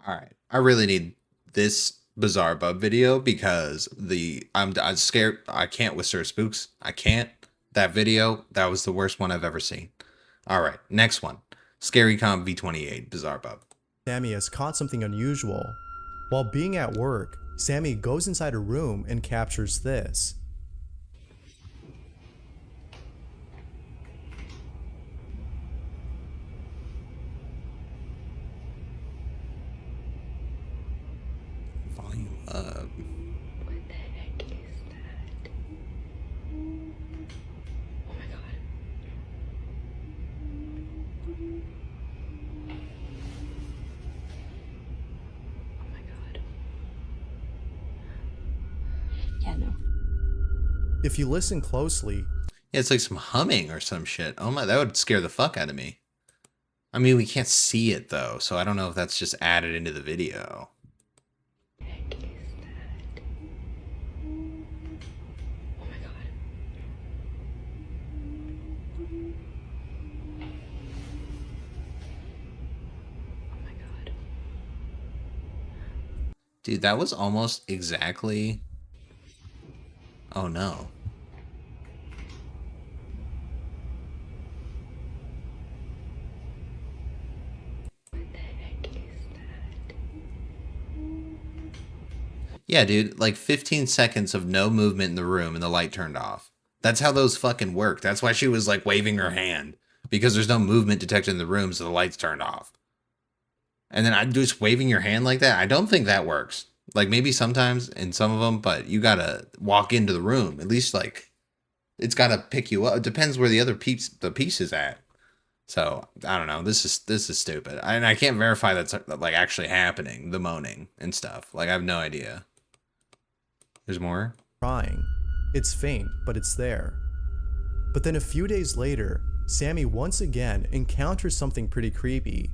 All right. I really need this bizarre bub video because I'm scared. I can't with Sir Spooks. I can't. That video, that was the worst one I've ever seen. All right, next one. ScaryCom V28 bizarre bub. Sammy has caught something unusual. While being at work, Sammy goes inside a room and captures this. Volume up. What the heck is that? Oh my god. Oh my god. Yeah, no. If you listen closely, Yeah, it's like some humming or some shit. Oh my, that would scare the fuck out of me. I mean, we can't see it though, so I don't know if that's just added into the video. What the heck is that? Oh my god. Oh my god. Dude, that was almost exactly... Oh no. What the heck is that? Yeah, dude, like 15 seconds of no movement in the room and the light turned off. That's how those fucking work. That's why she was like waving her hand. Because there's no movement detected in the room, so the lights turned off. And then I'm just waving your hand like that. I don't think that works. Like maybe sometimes in some of them, but you gotta walk into the room. At least like it's gotta pick you up. It depends where the other piece is at. So I don't know. This is stupid. And I can't verify that's like actually happening. The moaning and stuff. Like I have no idea. There's more. crying. It's faint, but it's there. But then a few days later, Sammy once again encounters something pretty creepy.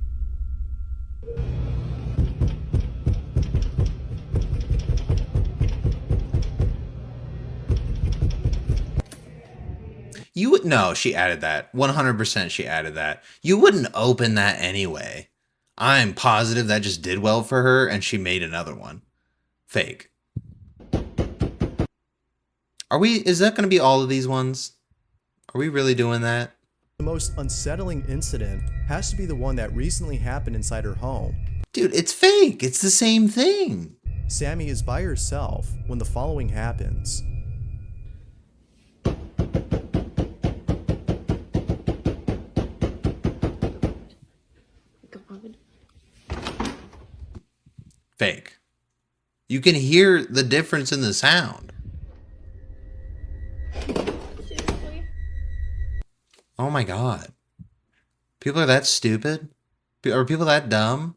You would no, she added that. 100% she added that. You wouldn't open that anyway. I'm positive that just did well for her and she made another one. Fake. Is that going to be all of these ones? Are we really doing that? The most unsettling incident has to be the one that recently happened inside her home. Dude, it's fake. It's the same thing. Sammy is by herself when the following happens. God. Fake. You can hear the difference in the sound. Seriously? Oh my god. People are that stupid? Are people that dumb?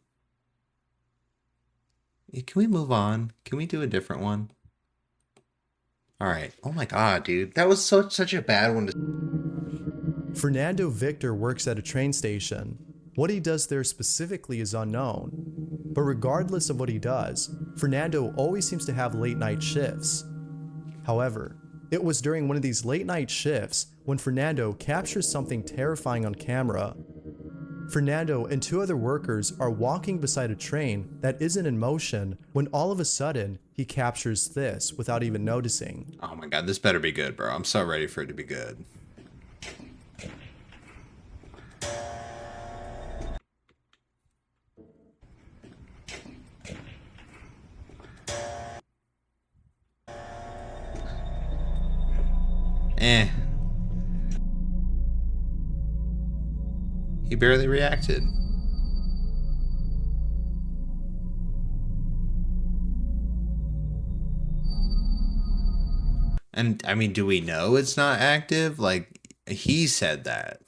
Can we move on? Can we do a different one? Alright. Oh my god, dude. That was such a bad one to... Fernando Victor works at a train station. What he does there specifically is unknown. But regardless of what he does, Fernando always seems to have late night shifts. However, it was during one of these late night shifts when Fernando captures something terrifying on camera. Fernando and two other workers are walking beside a train that isn't in motion when all of a sudden he captures this without even noticing. Oh my god, this better be good, bro. I'm so ready for it to be good. He barely reacted. And I mean, do we know it's not active? Like, he said that.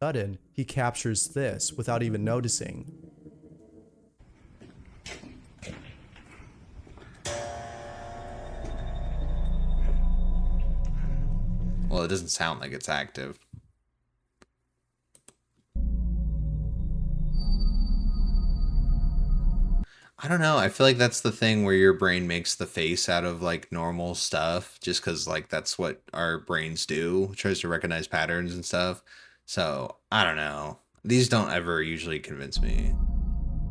Sudden, he captures this without even noticing. Well, it doesn't sound like it's active. I don't know. I feel like that's the thing where your brain makes the face out of like normal stuff just because like that's what our brains do. It tries to recognize patterns and stuff. So I don't know. These don't ever usually convince me. I don't know. I feel like that's the thing where your brain makes the face out of like normal stuff just because like that's what our brains do. It tries to recognize patterns and stuff. So I don't know. These don't ever usually convince me. I don't know. I feel like that's the thing where your brain makes the face out of like normal stuff just because like that's what our brains do. It tries to recognize patterns and stuff. So I don't know. These don't ever usually convince me.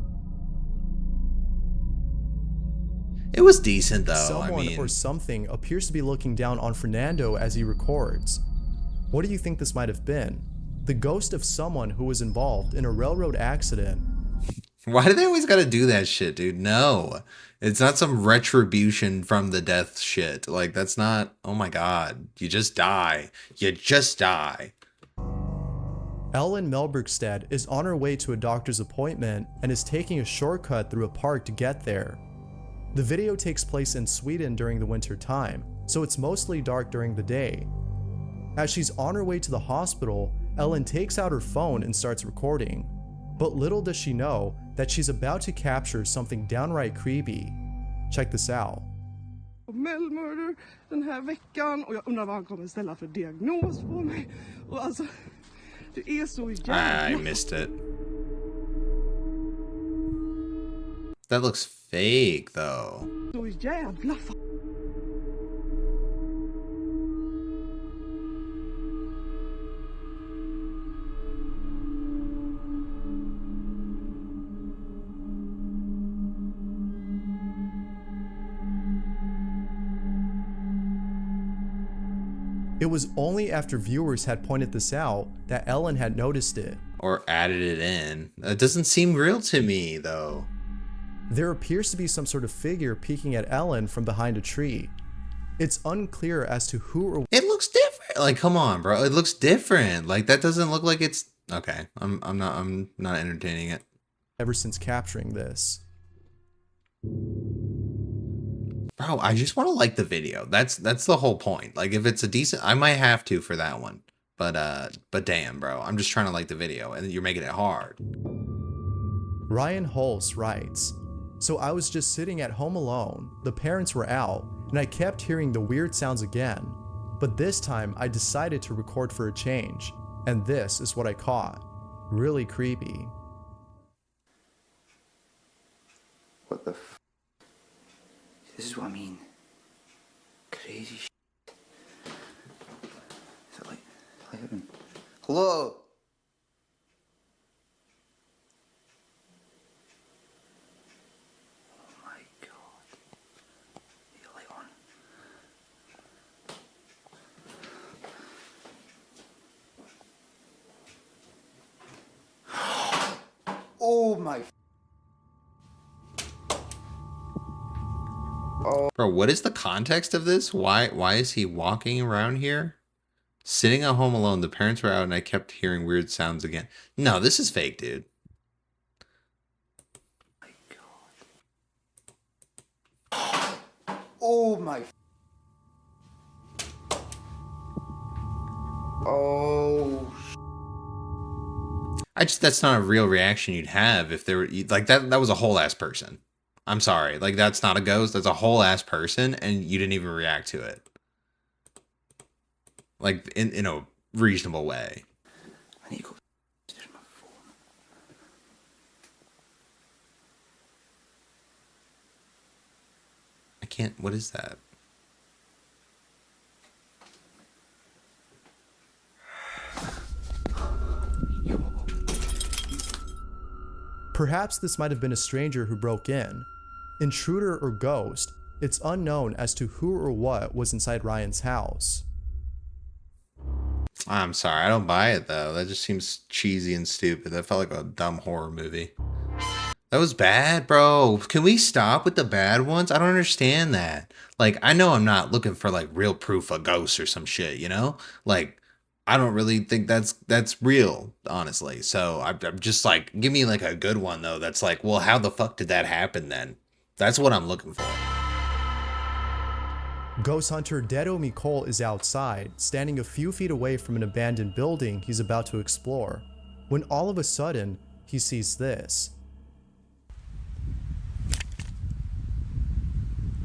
It was decent though. Someone or something appears to be looking down on Fernando as he records. What do you think this might have been? The ghost of someone who was involved in a railroad accident. Why do they always gotta do that shit, dude? No. It's not some retribution from the death shit. Like, that's not... Oh my god. You just die. You just die. Ellen Melbergstad is on her way to a doctor's appointment and is taking a shortcut through a park to get there. The video takes place in Sweden during the winter time, so it's mostly dark during the day. As she's on her way to the hospital, Ellen takes out her phone and starts recording. But little does she know that she's about to capture something downright creepy. Check this out. Mail-murder den här veckan och jag undrar vad han kommer ställa för diagnos på mig. Och alltså, det är så jävla... I missed it. That looks fake though. Så jävla It was only after viewers had pointed this out that Ellen had noticed it. Or added it in. It doesn't seem real to me though. There appears to be some sort of figure peeking at Ellen from behind a tree. It's unclear as to who or... It looks different. Like, come on, bro. It looks different. Like, that doesn't look like it's... Okay, I'm not entertaining it. Ever since capturing this. Bro, I just want to like the video. That's the whole point. Like, if it's a decent... I might have to for that one. But damn, bro. I'm just trying to like the video, and you're making it hard. Ryan Hulse writes, "So I was just sitting at home alone, the parents were out, and I kept hearing the weird sounds again. But this time I decided to record for a change, and this is what I caught. Really creepy." What the f... This is what I mean. Crazy shit. Is it like hello? Oh my god. The light on. Oh my... Bro, what is the context of this? Why is he walking around here? Sitting at home alone, the parents were out and I kept hearing weird sounds again. No, this is fake, dude. My god. Oh my... Oh... That's not a real reaction you'd have if there were... Like, that was a whole ass person. I'm sorry. Like, that's not a ghost. That's a whole ass person, and you didn't even react to it. Like, in a reasonable way. I need to go. There's my phone. I can't... What is that? Perhaps this might have been a stranger who broke in. Intruder or ghost, it's unknown as to who or what was inside Ryan's house. I'm sorry, I don't buy it though. That just seems cheesy and stupid. That felt like a dumb horror movie. That was bad, bro. Can we stop with the bad ones? I don't understand that. Like, I know I'm not looking for like real proof of ghosts or some shit, you know? Like, I don't really think that's real, honestly. So I'm just like, give me like a good one though. That's like, well, how the fuck did that happen then? That's what I'm looking for. Ghost hunter Dedo Mikol is outside, standing a few feet away from an abandoned building he's about to explore, when all of a sudden, he sees this.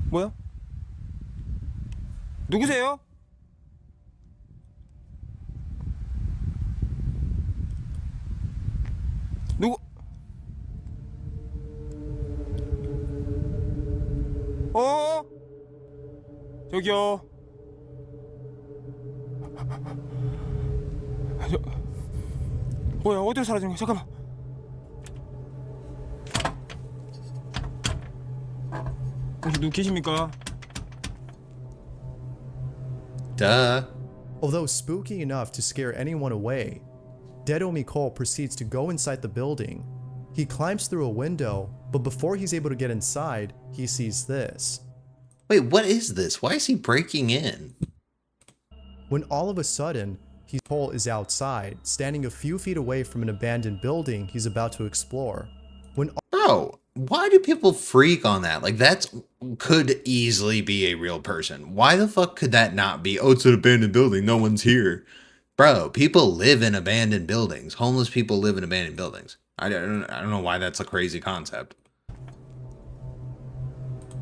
뭐야? 누구세요? 누구? 저기요. 뭐야, 어디로 사라지는 거야? 잠깐만. 혹시 누구 계십니까? Duh. Although spooky enough to scare anyone away, Dedo Mikol proceeds to go inside the building. He climbs through a window, but before he's able to get inside, he sees this. Wait, what is this? Why is he breaking in? When all of a sudden, Mikol is outside, standing a few feet away from an abandoned building he's about to explore. Bro, why do people freak on that? Like, that's could easily be a real person. Why the fuck could that not be? Oh, it's an abandoned building. No one's here. Bro, people live in abandoned buildings. Homeless people live in abandoned buildings. I don't know why that's a crazy concept.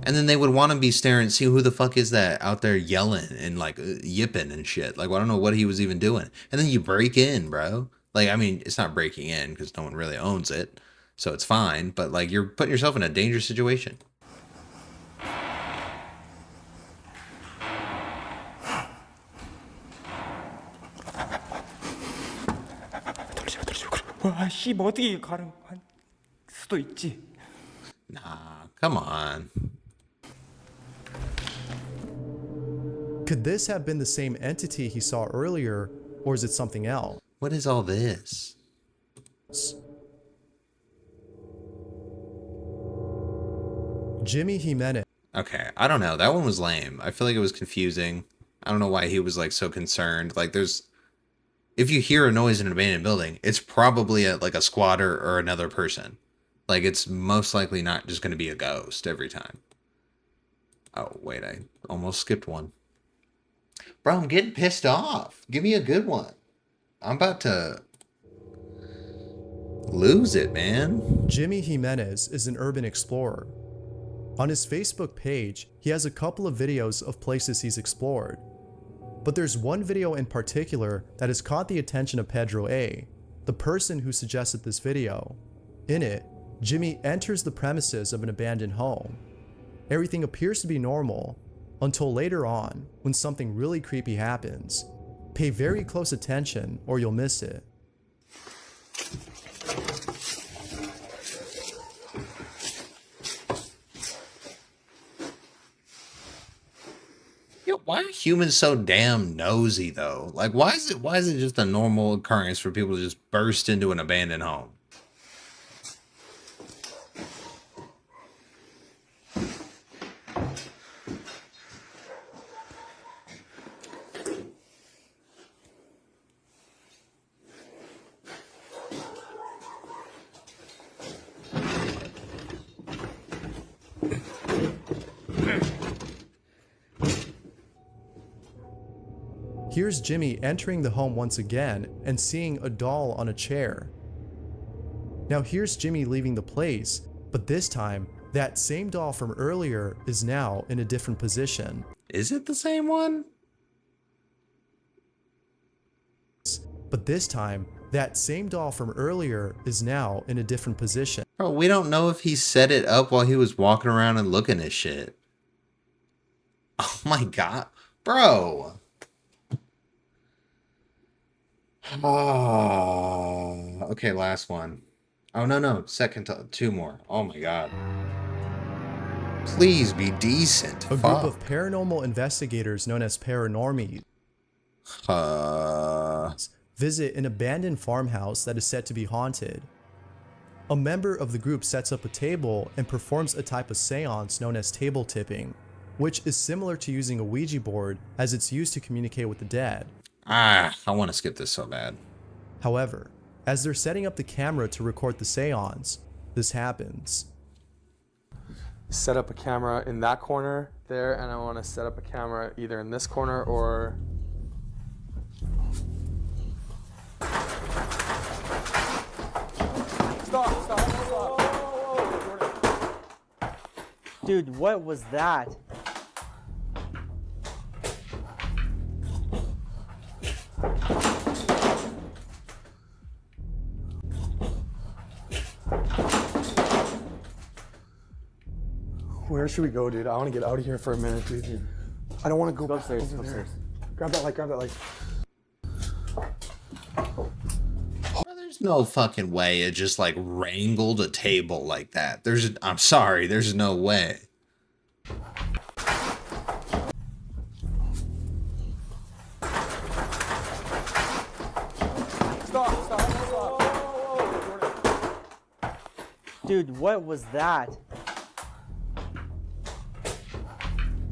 And then they would want to be staring, see who the fuck is that out there yelling and like yipping and shit. Like, well, I don't know what he was even doing. And then you break in, bro. Like, I mean, it's not breaking in because no one really owns it. So it's fine. But like, you're putting yourself in a dangerous situation. 와, 씨, 뭐 어떻게 가는 수도 있지. Nah, come on. Could this have been the same entity he saw earlier, or is it something else? What is all this? Jimmy Jimenez. Okay, I don't know. That one was lame. I feel like it was confusing. I don't know why he was like so concerned. Like, if you hear a noise in an abandoned building, it's probably like a squatter or another person. Like, it's most likely not just going to be a ghost every time. Oh, wait, I almost skipped one. Bro, I'm getting pissed off. Give me a good one. I'm about to lose it, man. Jimmy Jimenez is an urban explorer. On his Facebook page, he has a couple of videos of places he's explored. But there's one video in particular that has caught the attention of Pedro A., the person who suggested this video. In it, Jimmy enters the premises of an abandoned home. Everything appears to be normal, until later on, when something really creepy happens. Pay very close attention or you'll miss it. Yo, why are humans so damn nosy though? Like, why is it just a normal occurrence for people to just burst into an abandoned home? Here's Jimmy entering the home once again and seeing a doll on a chair. Now here's Jimmy leaving the place, but this time, that same doll from earlier is now in a different position. Is it the same one? But this time, that same doll from earlier is now in a different position. Bro, we don't know if he set it up while he was walking around and looking at shit. Oh my god. Bro. Oh, okay, last one. Oh, no, two more. Oh my god. Please be decent. A group of paranormal investigators known as Paranormies visit an abandoned farmhouse that is said to be haunted. A member of the group sets up a table and performs a type of seance known as table tipping, which is similar to using a Ouija board as it's used to communicate with the dead. I want to skip this so bad. However, as they're setting up the camera to record the seance, this happens. Set up a camera in that corner there, and I want to set up a camera either in this corner or... Stop. Dude, what was that? Where should we go, dude? I want to get out of here for a minute, dude. I don't want to go upstairs. Grab that light. There's no fucking way it just like wrangled a table like that. I'm sorry, there's no way. Dude, what was that?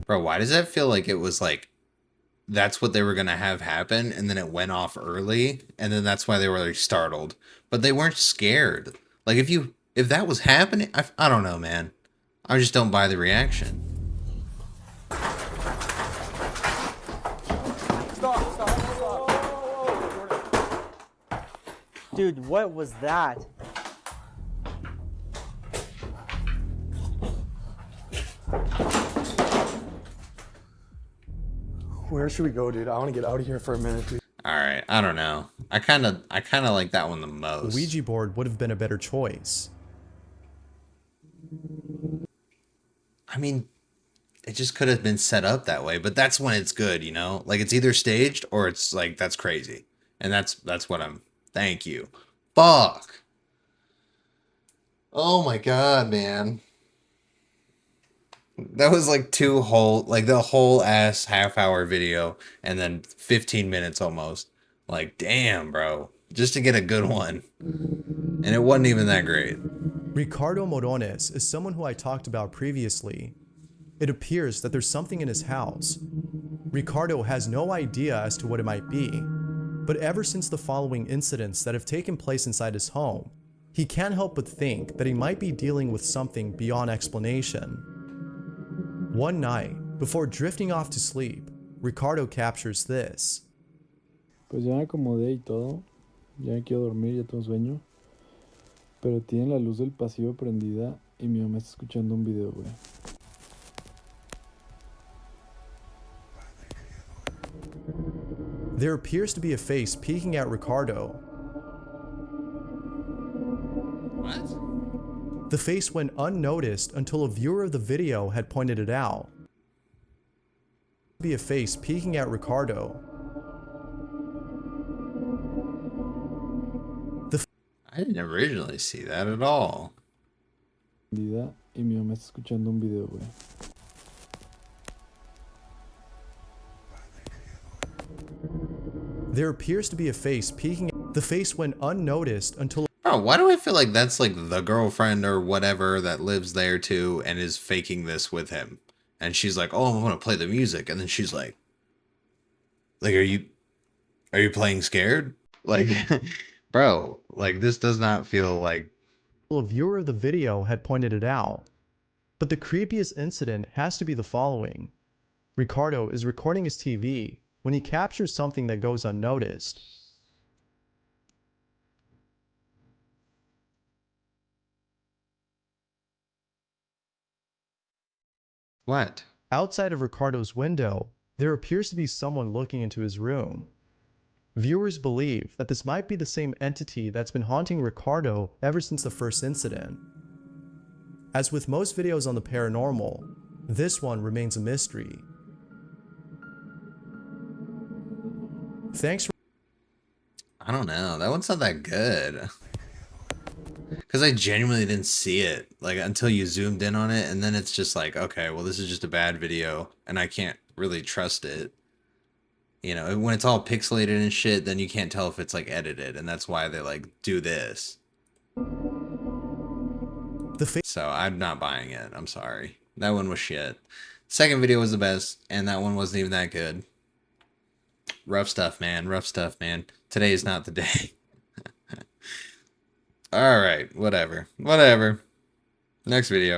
Bro, why does that feel like it was like that's what they were gonna have happen, and then it went off early, and then that's why they were like startled, but they weren't scared. Like if that was happening, I don't know, man. I just don't buy the reaction. Dude, what was that? Where should we go, dude? I want to get out of here for a minute, dude. All right, I don't know. I kind of like that one the most. The Ouija board would have been a better choice. I mean, it just could have been set up that way, but that's when it's good, you know? Like it's either staged or it's like that's crazy. And that's what I'm. Thank you. Fuck. Oh my god, man. That was like the whole ass half-hour video and then 15 minutes almost. Like, damn, bro. Just to get a good one. And it wasn't even that great. Ricardo Morones is someone who I talked about previously. It appears that there's something in his house. Ricardo has no idea as to what it might be, but ever since the following incidents that have taken place inside his home, he can't help but think that he might be dealing with something beyond explanation. One night, before drifting off to sleep, Ricardo captures this. Pues ya me acomodé y todo, ya me quiero dormir, ya tengo sueño, pero tienen la luz del pasillo prendida y mi mamá está escuchando un video, güey. There appears to be a face peeking at Ricardo. What? The face went unnoticed until a viewer of the video had pointed it out. Be a face peeking at Ricardo. I didn't originally see that at all. Prendida y mi mamá está escuchando un video, güey. There appears to be a face peeking. The face went unnoticed until. Bro, why do I feel like that's like the girlfriend or whatever that lives there too and is faking this with him? And she's like, "Oh, I'm gonna play the music," and then she's like, "Like, are you playing scared?" Like, bro, like this does not feel like. A viewer of the video had pointed it out. But the creepiest incident has to be the following. Ricardo is recording his TV when he captures something that goes unnoticed. What? Outside of Ricardo's window, there appears to be someone looking into his room. Viewers believe that this might be the same entity that's been haunting Ricardo ever since the first incident. As with most videos on the paranormal, this one remains a mystery. Thanks. I don't know. That one's not that good. Because I genuinely didn't see it like until you zoomed in on it, and then it's just like, okay, well, this is just a bad video, and I can't really trust it. You know, when it's all pixelated and shit, then you can't tell if it's like edited, and that's why they like do this. So I'm not buying it. I'm sorry. That one was shit. Second video was the best, and that one wasn't even that good. Rough stuff, man. Rough stuff, man. Today is not the day. All right, whatever. Next video.